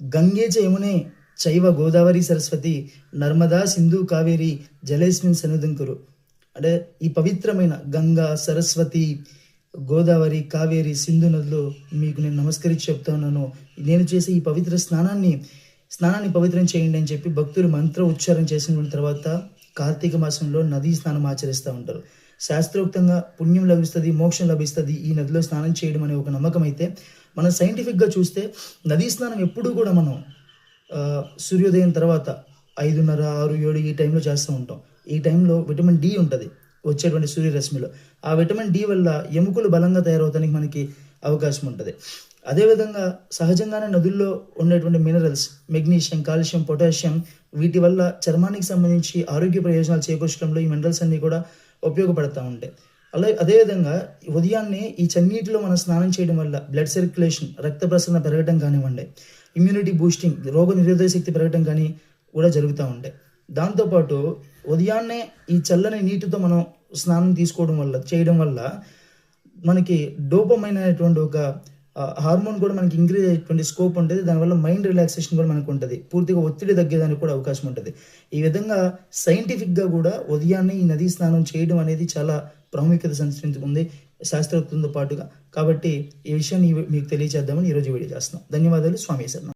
గంగే చ యమునే చైవ గోదావరి సరస్వతి నర్మదా సింధు కావేరి జలేస్మిన్ సన్నిధిం కురు. అంటే ఈ పవిత్రమైన గంగా, సరస్వతి, గోదావరి, కావేరి, సింధు నదులు మీకు నేను నమస్కరించి చెప్తా ఉన్నాను. నేను చేసే ఈ పవిత్ర స్నానాన్ని పవిత్రం చేయండి అని చెప్పి భక్తులు మంత్ర ఉచ్చారణ చేసిన తర్వాత కార్తీక మాసంలో నదీ స్నానం ఆచరిస్తూ ఉంటారు. శాస్త్రోక్తంగా పుణ్యం లభిస్తుంది, మోక్షం లభిస్తుంది ఈ నదిలో స్నానం చేయడం అనే ఒక నమ్మకం. అయితే మనం సైంటిఫిక్గా చూస్తే నదీ స్నానం ఎప్పుడూ కూడా మనం సూర్యోదయం తర్వాత 5:30, 6, 7 ఈ టైంలో చేస్తూ ఉంటాం. ఈ టైంలో విటమిన్ డి ఉంటుంది వచ్చేటువంటి సూర్యరశ్మిలో. ఆ విటమిన్ డి వల్ల ఎముకలు బలంగా తయారవడానికి మనకి అవకాశం ఉంటుంది. అదేవిధంగా సహజంగానే నదుల్లో ఉండేటువంటి మినరల్స్ మెగ్నీషియం, కాల్షియం, పొటాషియం వీటి వల్ల చర్మానికి సంబంధించి ఆరోగ్య ప్రయోజనాలు చేకూర్చడంలో ఈ మినరల్స్ అన్నీ కూడా ఉపయోగపడతా ఉంటాయి. అదేవిధంగా ఉదయాన్నే ఈ చన్నీటిలో మనం స్నానం చేయడం వల్ల బ్లడ్ సర్క్యులేషన్, రక్త ప్రసరణ పెరగడం కానివ్వండి, ఇమ్యూనిటీ బూస్టింగ్, రోగ నిరోధక శక్తి పెరగడం కానీ కూడా జరుగుతూ ఉంటాయి. దాంతోపాటు ఉదయాన్నే ఈ చల్లని నీటితో మనం స్నానం చేయడం వల్ల మనకి డోపమైన్ అనేటువంటి ఒక హార్మోన్ కూడా మనకి ఇంక్రీజ్ అయ్యేటువంటి స్కోప్ ఉంటుంది. దానివల్ల మైండ్ రిలాక్సేషన్ కూడా మనకు ఉంటుంది, పూర్తిగా ఒత్తిడి తగ్గేదానికి కూడా అవకాశం ఉంటుంది. ఈ విధంగా సైంటిఫిక్గా కూడా ఉదయాన్నే ఈ నదీ స్నానం చేయడం అనేది చాలా ప్రాముఖ్యత సంతరించుకుంది శాస్త్రోక్తంతో పాటుగా. కాబట్టి ఈ విషయాన్ని మీకు తెలియజేద్దామని ఈరోజు వీడియో చేస్తున్నాం. ధన్యవాదాలు. స్వామి శరణం.